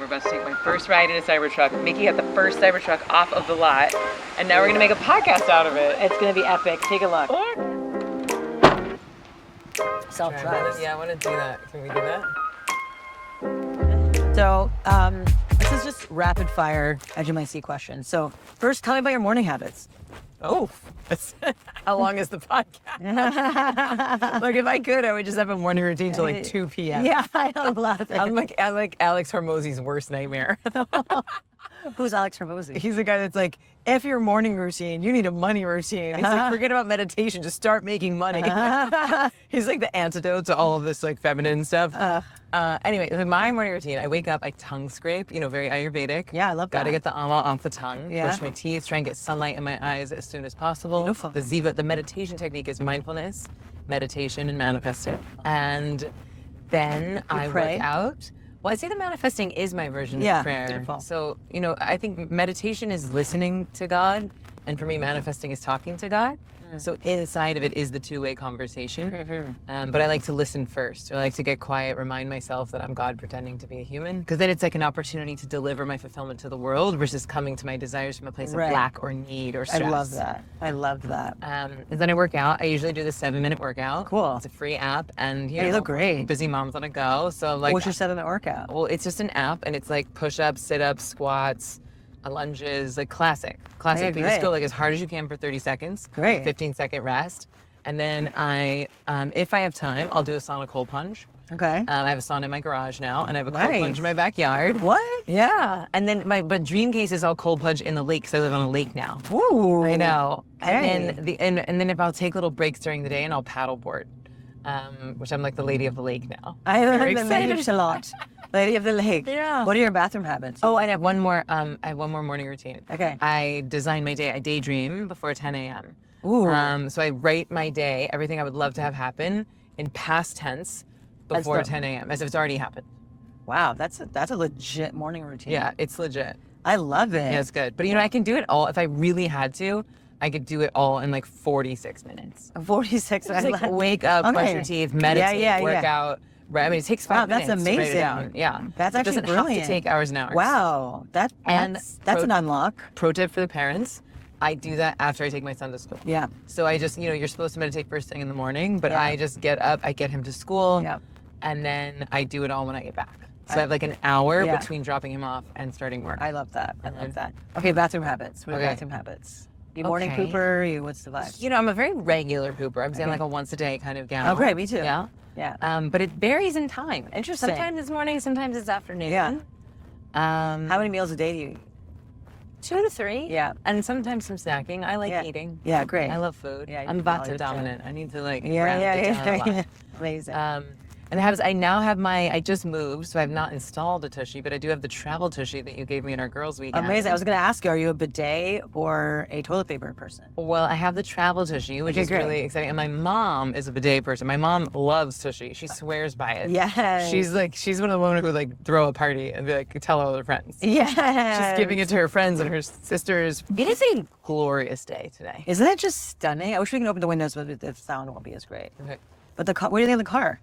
about to take my first ride in a Cybertruck. Miki had the first Cybertruck off of the lot, and now we're gonna make a podcast out of it. It's gonna be epic. Take a look. Self-drive. Yeah, I want to do that. Can we do that? So, this is just rapid fire, as you might see, questions. So, first, tell me about your morning habits. Oh, how long is the podcast? Like, if I could, I would just have a morning routine till like 2 p.m. Yeah, I love it. I'm like Alex Hormozy's worst nightmare. Who's Alex Hormozy? He's the guy that's like, F your morning routine, you need a money routine. He's like, forget about meditation, just start making money. He's like the antidote to all of this like feminine stuff. Anyway, my morning routine, I wake up, I tongue scrape, very Ayurvedic. Yeah, I love that. Gotta get the ama off the tongue, Yeah. brush my teeth, try and get sunlight in my eyes as soon as possible. Beautiful. The ZIVA, the meditation technique is mindfulness, meditation, and manifesting. And then I pray? work out. Well, I'd say the manifesting is my version Yeah, of prayer. beautiful. So, I think meditation is listening to God, and for me, manifesting is talking to God. So inside of it is the two-way conversation. But I like to listen first. I like to get quiet, remind myself that I'm God pretending to be a human. Because then it's like an opportunity to deliver my fulfillment to the world versus coming to my desires from a place of lack or need or stress. I love that. I love that. And then I work out. I usually do the 7-minute workout. Cool. It's a free app. And You look great. busy moms on a go. So like, What's your 7-minute workout? well, it's just an app and it's like push-ups, sit-ups, squats, lunges, like classic. Okay, You just go great. like as hard as you can for 30 seconds. Great. 15-second rest. And then if I have time, I'll do a sauna cold plunge. Okay. I have a sauna in my garage now, and I have a cold Nice. plunge in my backyard. What? Yeah. And then but dream case is I'll cold plunge in the lake because I live on a lake now. Ooh. I know. Hey. And then if I'll take little breaks during the day and I'll paddleboard, which I'm like the lady of the lake now. I Very love the excited. lake a lot. Lady of the lake. Yeah. What are your bathroom habits? Oh, I have one more. I have one more morning routine. Okay. I design my day. I daydream before 10 a.m. Ooh. So I write my day, everything I would love to have happen, in past tense before dope. 10 a.m. as if it's already happened. Wow, that's a legit morning routine. Yeah, it's legit. I love it. Yeah, it's good. But I can do it all. If I really had to, I could do it all in like 46 minutes. 46. Just like wake up, brush your teeth, meditate, yeah. work out. Right. I mean, it takes 5 Wow, that's minutes. To write it amazing. down. Yeah. That's It actually doesn't brilliant. have to take hours and hours. Wow, that's an unlock. Pro tip for the parents. I do that after I take my son to school. Yeah. So I just, you're supposed to meditate first thing in the morning, but Yeah. I just get up, I get him to school, Yeah. and then I do it all when I get back. So I have like an hour Yeah. between dropping him off and starting work. I love that. I love that. Okay, bathroom habits. What are Okay. bathroom habits? You morning Okay. pooper? What's the vibe? I'm a very regular pooper. I'm saying Okay. like a once a day kind of gal. Oh, great. Me too. Yeah. Yeah. But it varies in time. Interesting. Sometimes it's morning, sometimes it's afternoon. Yeah. How How many meals a day do you eat? 2 to 3. Yeah. And sometimes some snacking. I like Yeah. eating. Yeah, great. I love food. Yeah, you I'm do all Vata your dominant. I need to round it Yeah. down a lot. Amazing. And I now have I just moved, so I've not installed a tushy, but I do have the travel tushy that you gave me in our girls' weekend. Amazing. I was going to ask you, are you a bidet or a toilet paper person? Well, I have the travel tushy, which Okay, is great. really exciting. And my mom is a bidet person. My mom loves tushy. She swears by it. Yes. She's one of the women who would like throw a party and be like, tell all her friends. Yes. She's giving it to her friends and her sisters. It is a glorious day today. Isn't that just stunning? I wish we can open the windows, but the sound won't be as great. Okay. But what do you think of the car?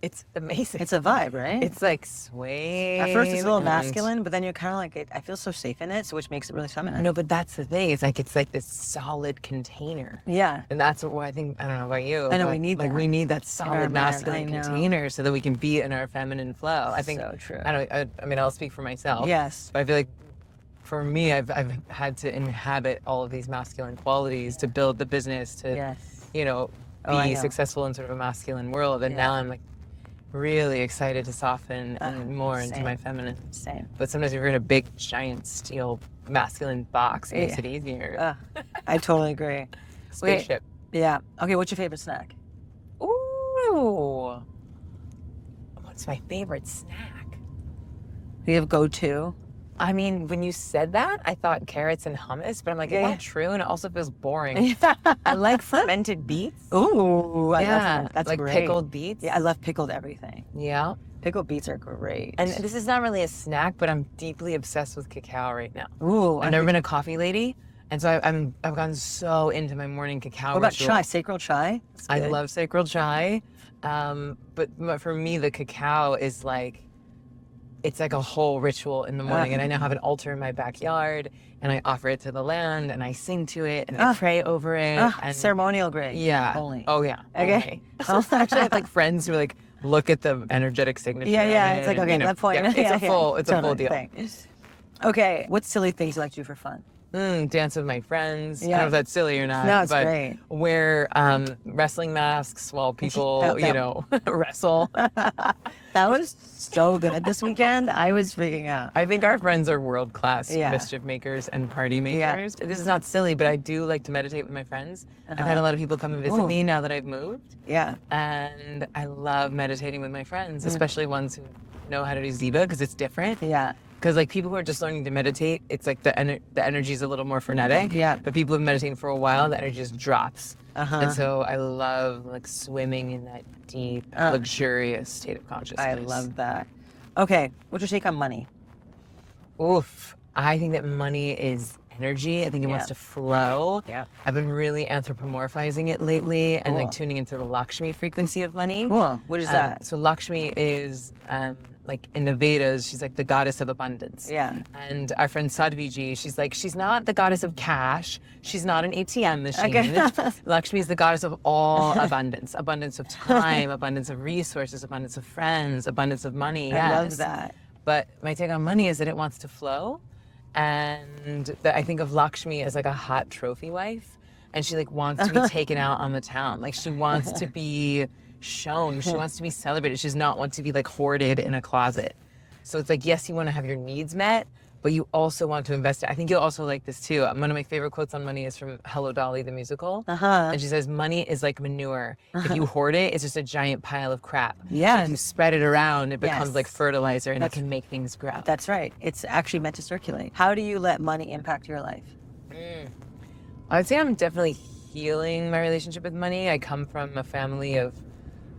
It's amazing. It's a vibe, right? It's like sway. At first, it's a little masculine, but then you're kind of like, I feel so safe in it, so which makes it really feminine. No, but that's the thing. It's like this solid container. Yeah. And that's what I think, I don't know about you. I know, but, we need that. we need that solid man, masculine I know. container so that we can be in our feminine flow. I think, So true. I mean, I'll speak for myself. Yes. But I feel like for me, I've had to inhabit all of these masculine qualities to build the business, to, Yes. be I know. successful in sort of a masculine world. And now I'm like really excited to soften and more into same. my feminine. Same. But sometimes if you're in a big, giant steel masculine box, it makes Yeah. it easier. I totally agree. Spaceship. Yeah. Okay, what's your favorite snack? Ooh. What's my favorite snack? Do you have go-to? I mean, when you said that, I thought carrots and hummus, but I'm like, is Yeah. that true? And it also feels boring. I like fermented beets. Ooh, I love Yeah, that. That's like great. pickled beets. Yeah, I love pickled everything. Yeah. Pickled beets are great. And this is not really a snack, but I'm deeply obsessed with cacao right now. Ooh, I've never been a coffee lady, and so I've gotten so into my morning cacao. What about ritual. chai? Sacred chai? It's I good. love sacred chai, but for me, the cacao is like, it's like a whole ritual in the morning. And I now have an altar in my backyard, and I offer it to the land, and I sing to it, and I pray over it. And ceremonial grade. yeah. Only. Oh yeah. Okay. Only. Actually, I have like friends who like look at the energetic signature. Yeah. of It's it like, and, okay, that point. it's a full Totally deal. thing. Okay. What silly things you like to do for fun? Dance with my friends. I Yeah. don't know if that's silly or not. No, it's but great. Wear wrestling masks while people, wrestle. That was so good this weekend. I was freaking out. I think our friends are world-class Yeah. mischief makers and party makers. This is not silly, but I do like to meditate with my friends. I've had a lot of people come and visit me now that I've moved. Yeah. And I love meditating with my friends, especially ones who know how to do ZIVA, because it's different. Yeah. Because like people who are just learning to meditate, it's like the energy is a little more frenetic. Yeah. But people who've been meditating for a while, the energy just drops. And Uh-huh. so I love like swimming in that deep, luxurious state of consciousness. I love that. Okay. What's your take on money? Oof. I think that money is energy. I think it wants to flow. Yeah. I've been really anthropomorphizing it lately and like Cool. tuning into the Lakshmi frequency of money. Cool. What is that? So Lakshmi is like in the Vedas, she's like the goddess of abundance. Yeah. And our friend Sadhviji, she's not the goddess of cash. She's not an ATM machine. Okay. Lakshmi is the goddess of all abundance. Abundance of time, abundance of resources, abundance of friends, abundance of money. I love yes. that. But my take on money is that it wants to flow. And that I think of Lakshmi as like a hot trophy wife. And she like wants to be taken out on the town. Like she wants to be shown. She wants to be celebrated. She does not want to be like hoarded in a closet. So it's like, yes, you want to have your needs met, but you also want to invest it. I think you'll also like this too. One of my favorite quotes on money is from Hello Dolly, the musical. And she says, money is like manure. If you hoard it, it's just a giant pile of crap. Yes. If you spread it around, it becomes Yes. like fertilizer and it can make things grow. That's right. It's actually meant to circulate. How do you let money impact your life? I would say I'm definitely healing my relationship with money. I come from a family of,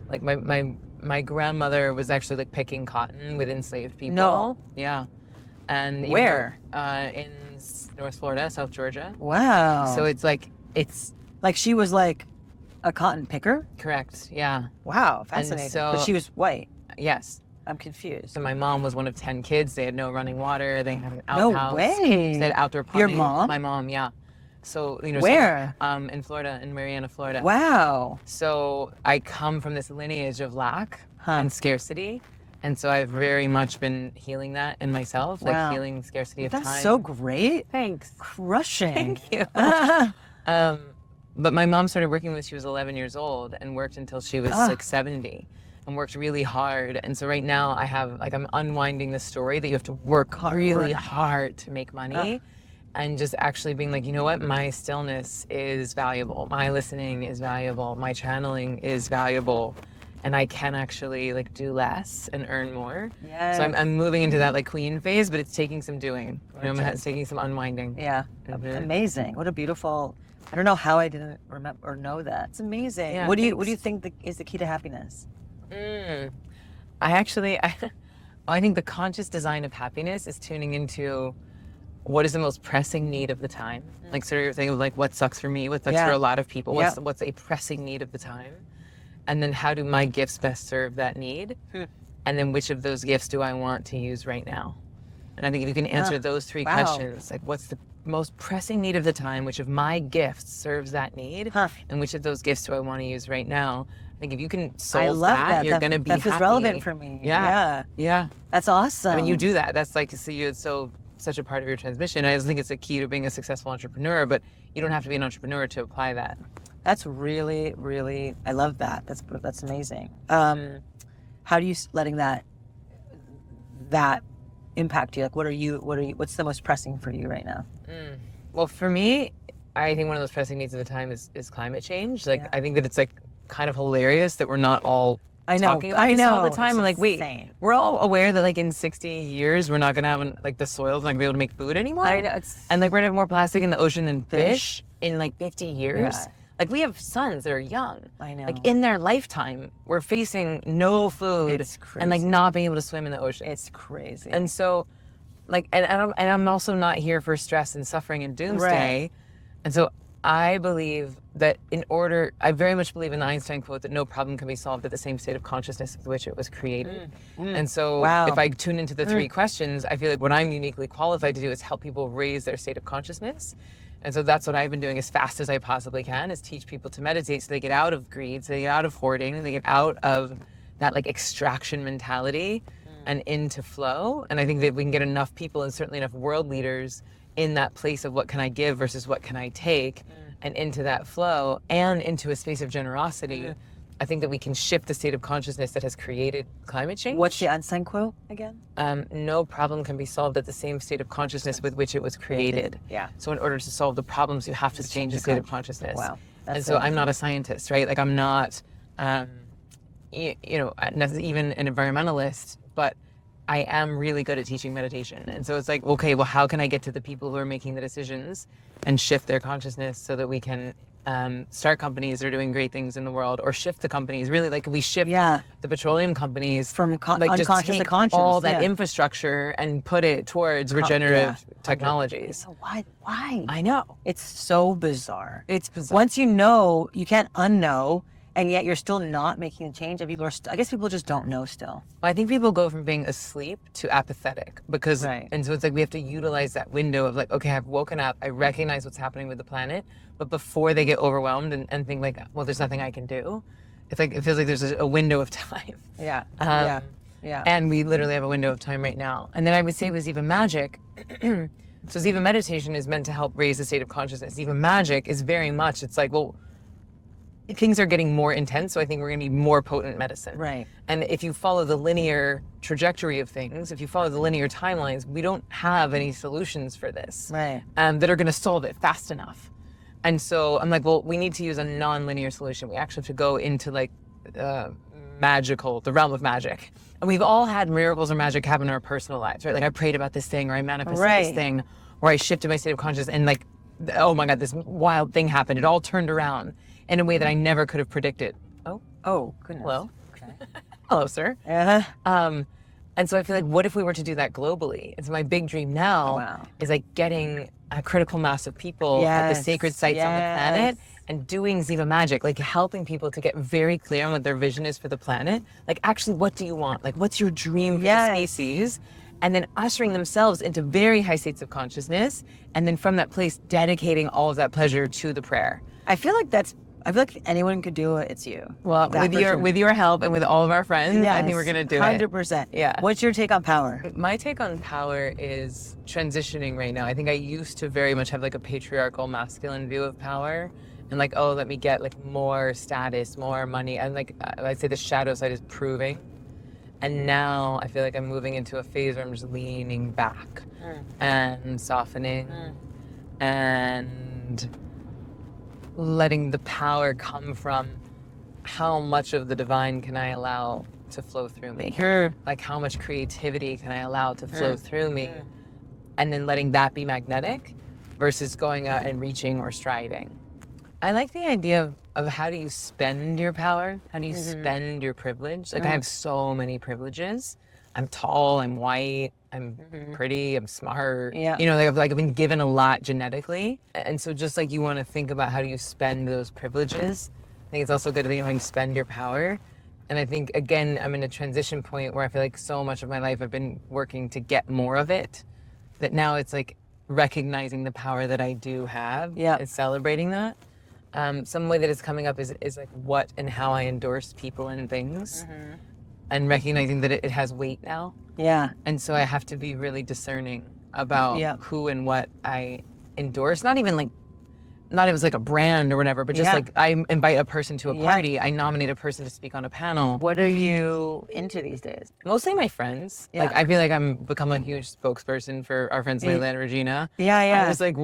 like, my grandmother was actually like picking cotton with enslaved people. No. Yeah. And even Where? in North Florida, South Georgia. Wow. So it's like, it's like she was like a cotton picker? correct. Yeah. Wow. Fascinating. so- But she was white. Yes. I'm confused. So my mom was one of 10 kids. They had no running water. They had an No outhouse. way. They had outdoor Your plumbing. mom? My mom, yeah. So, Where? in Florida, in Marianna, Florida. Wow. So I come from this lineage of lack and scarcity. And so I've very much been healing that in myself, Wow. like healing scarcity of That's time. so great. Thanks. Crushing. Thank you. But my mom started working when she was 11 years old and worked until she was like 70 and worked really hard. And so right now I have, like, I'm unwinding the story that you have to work really hard to make money. And just actually being like, you know what? My stillness is valuable. My listening is valuable. My channeling is valuable. And I can actually like do less and earn more. Yes. So I'm moving into that like queen phase, but it's taking some doing. You know, it's taking some unwinding. Yeah. Amazing. What a beautiful. I don't know how I didn't remember or know that. It's amazing. Yeah, What do you think is the key to happiness? I think the conscious design of happiness is tuning into what is the most pressing need of the time. Like sort of your thing of like what sucks for me, what sucks for a lot of people, what's a pressing need of the time. And then how do my gifts best serve that need? And then which of those gifts do I want to use right now? And I think if you can answer those three questions, like what's the most pressing need of the time, which of my gifts serves that need, and which of those gifts do I want to use right now? I think if you can solve you're going to be that feels happy. relevant for me. Yeah. That's awesome. I mean, you do that. That's like, it's such a part of your transmission. I just think it's a key to being a successful entrepreneur, but you don't have to be an entrepreneur to apply that. That's really, really. I love that. That's amazing. How do you letting that impact you? Like, what's the most pressing for you right now? Well, for me, I think one of those pressing needs of the time is climate change. Like, I think that it's like kind of hilarious that we're not all talking about this all the time. I'm like, wait, we're all aware that like in 60 years, we're not going to have like the soil's not going to be able to make food anymore. I know. And like we're going to have more plastic in the ocean than fish in like 50 years. Yeah. Like we have sons that are young. I know. Like in their lifetime, we're facing no food and like not being able to swim in the ocean. It's crazy. And so, like, and I'm also not here for stress and suffering and doomsday. And so I believe that I very much believe in the Einstein quote that no problem can be solved at the same state of consciousness with which it was created. And so Wow. if I tune into the three questions, I feel like what I'm uniquely qualified to do is help people raise their state of consciousness. And so that's what I've been doing as fast as I possibly can, is teach people to meditate so they get out of greed, so they get out of hoarding, they get out of that like extraction mentality and into flow. And I think that we can get enough people, and certainly enough world leaders, in that place of what can I give versus what can I take, and into that flow and into a space of generosity. I think that we can shift the state of consciousness that has created climate change. What's the Einstein quote again? No problem can be solved at the same state of consciousness with which it was created. Yeah. So in order to solve the problems, you have to change the state of consciousness. Wow. And so I'm not a scientist, right? Like I'm not, even an environmentalist, but I am really good at teaching meditation. And so it's like, okay, well, how can I get to the people who are making the decisions and shift their consciousness so that we can start companies that are doing great things in the world, or shift the companies, really, like we shift the petroleum companies From like unconscious just to take conscious. all that infrastructure and put it towards regenerative technologies. So why? I know. It's so bizarre. It's bizarre. Once you know, you can't unknow, and yet you're still not making a change. And people are, I guess people just don't know still. I think people go from being asleep to apathetic because, and so it's like we have to utilize that window of like, okay, I've woken up, I recognize what's happening with the planet, but before they get overwhelmed and think like, well, there's nothing I can do. It's like, it feels like there's a window of time. Yeah. And we literally have a window of time right now. And then I would say with ZIVA Magic, so ZIVA Meditation is meant to help raise the state of consciousness. ZIVA Magic is very much, it's like, well, things are getting more intense, so I think we're going to need more potent medicine. Right. And if you follow the linear trajectory of things, if you follow the linear timelines, we don't have any solutions for this Right. that are going to solve it fast enough. And so I'm like, well, we need to use a non-linear solution. We actually have to go into like the realm of magic. And we've all had miracles or magic happen in our personal lives, right? Like I prayed about this thing, or I manifested this thing, or I shifted my state of consciousness, and like, oh my God, this wild thing happened. It all turned around in a way that I never could have predicted. Oh, goodness. Hello. Okay. Hello, sir. And so I feel like, what if we were to do that globally? It's my big dream now is like getting a critical mass of people at the sacred sites on the planet and doing ZIVA Magic, like helping people to get very clear on what their vision is for the planet. Like, actually, what do you want? Like, what's your dream for the species? And then ushering themselves into very high states of consciousness. And then from that place, dedicating all of that pleasure to the prayer. I feel like if anyone could do it, it's you. Well, with your help and with all of our friends, I think we're going to do 100%. Yeah. What's your take on power? My take on power is transitioning right now. I think I used to very much have like a patriarchal masculine view of power. And like, oh, let me get like more status, more money. And like, I'd say the shadow side is proving. And now I feel like I'm moving into a phase where I'm just leaning back and softening and letting the power come from how much of the divine can I allow to flow through me? Like how much creativity can I allow to flow through me? And then letting that be magnetic versus going out and reaching or striving. I like the idea of how do you spend your power? How do you spend your privilege? Like I have so many privileges. I'm tall, I'm white, I'm pretty, I'm smart. Yeah. You know, I've been given a lot genetically. And so just like you want to think about how do you spend those privileges, I think it's also good to think how you spend your power. And I think, again, I'm in a transition point where I feel like so much of my life I've been working to get more of it, that now it's like recognizing the power that I do have and celebrating that. Some way that it's coming up is like what and how I endorse people and things. And recognizing that it has weight now. Yeah. And so I have to be really discerning about who and what I endorse. Not even like a brand or whatever, but just like I invite a person to a party. I nominate a person to speak on a panel. What are you into these days? Mostly my friends. Like I feel like I'm become a huge spokesperson for our friends Layla and Regina. Yeah. I was like,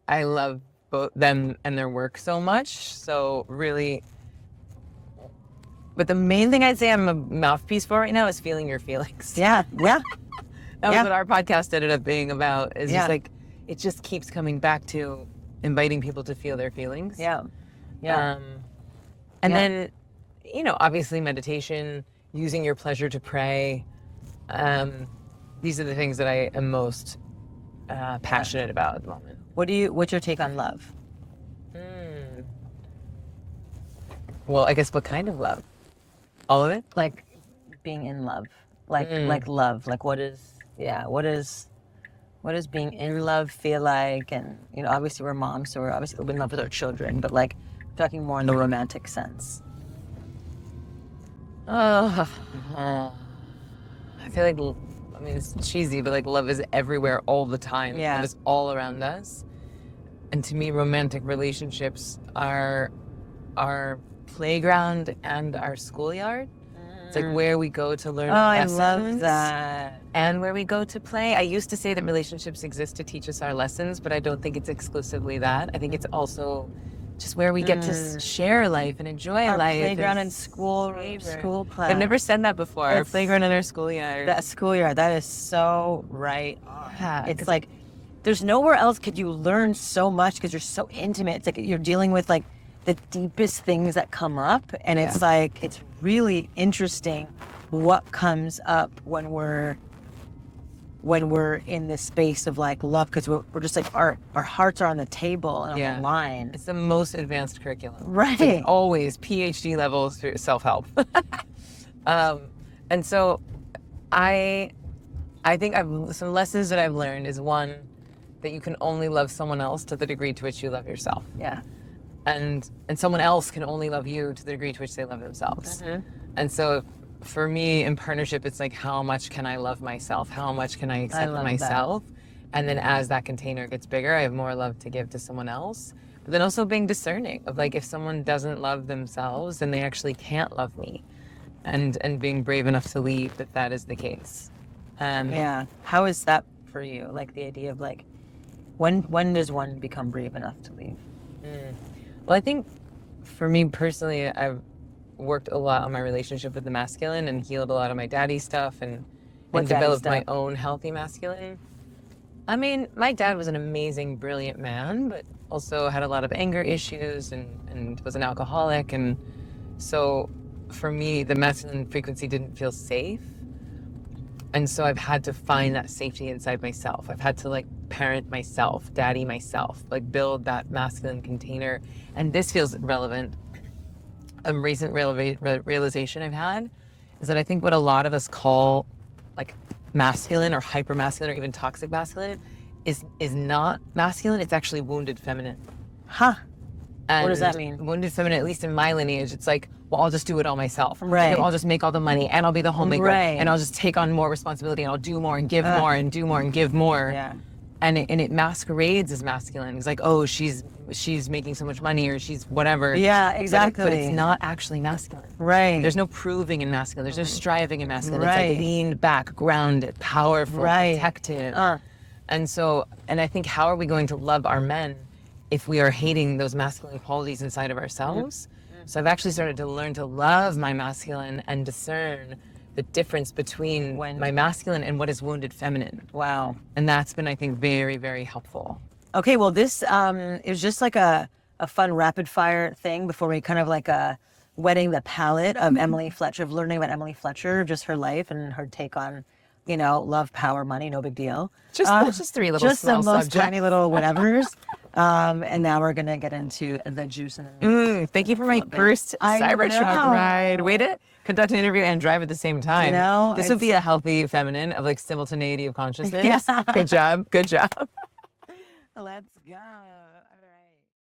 I love both them and their work so much. So really... But the main thing I'd say I'm a mouthpiece for right now is feeling your feelings. Yeah. That was what our podcast ended up being about. Is just like, it just keeps coming back to inviting people to feel their feelings. And then, you know, obviously meditation, using your pleasure to pray. These are the things that I am most passionate about at the moment. What's your take on love? Well, I guess what kind of love? All of it? Like being in love, like love, like what is being in love feel like? And obviously we're moms, so we're obviously in love with our children, but like talking more in the romantic sense. I feel like, I mean, it's cheesy, but like love is everywhere all the time. Yeah. Love is all around us. And to me, romantic relationships are our playground and our schoolyard. It's like where we go to learn lessons. I love that. And where we go to play. I used to say that relationships exist to teach us our lessons, but I don't think it's exclusively that. I think it's also just where we get to share life and enjoy Our life. playground and school play. I've never said that before. Our playground and our schoolyard. That schoolyard, that is so right. Yeah, It's like there's nowhere else could you learn so much because you're so intimate. It's like you're dealing with like the deepest things that come up, and it's like it's really interesting what comes up when we're in this space of like love, because we're just like our hearts are on the table and on the line. It's the most advanced curriculum. Right. It's like always PhD levels through self-help. And so I think some lessons that I've learned is, one, that you can only love someone else to the degree to which you love yourself. Yeah. And someone else can only love you to the degree to which they love themselves. And so for me in partnership, it's like, how much can I love myself? How much can I accept myself? And then as that container gets bigger, I have more love to give to someone else. But then also being discerning of like, if someone doesn't love themselves, then they actually can't love me. And being brave enough to leave that is the case. Yeah. How is that for you? Like the idea of like, when does one become brave enough to leave? Well, I think for me personally, I've worked a lot on my relationship with the masculine and healed a lot of my daddy stuff and developed my own healthy masculine. I mean, my dad was an amazing, brilliant man, but also had a lot of anger issues and was an alcoholic. And so for me, the masculine frequency didn't feel safe. And so I've had to find that safety inside myself. I've had to like parent myself, daddy myself, like build that masculine container. And this feels relevant. A recent realization I've had is that I think what a lot of us call like masculine or hyper masculine or even toxic masculine is not masculine. It's actually wounded feminine. Huh. And what does that mean? Wounded feminine, at least in my lineage, it's like, well, I'll just do it all myself. Right. I'll just make all the money and I'll be the homemaker and I'll just take on more responsibility and I'll do more and give more and do more and give more. Yeah. And it masquerades as masculine. It's like, oh, she's making so much money or she's whatever. Yeah, exactly. But it's not actually masculine. Right. There's no proving in masculine. There's no striving in masculine. Right. It's like leaned back, grounded, powerful, protective. And I think, how are we going to love our men if we are hating those masculine qualities inside of ourselves? So I've actually started to learn to love my masculine and discern the difference between my masculine and what is wounded feminine. Wow. And that's been, I think, very, very helpful. Okay, well, this is just like a fun rapid fire thing before we kind of like wetting the palate of Emily Fletcher, of learning about Emily Fletcher, just her life and her take on, love, power, money, no big deal. Just three little just small the most subjects. tiny little whatevers. And now we're gonna get into the juice and the thank you for my first Cybertruck ride. Way to conduct an interview and drive at the same time. This would be a healthy feminine of like simultaneity of consciousness. Yeah. Good job. Good job. Let's go.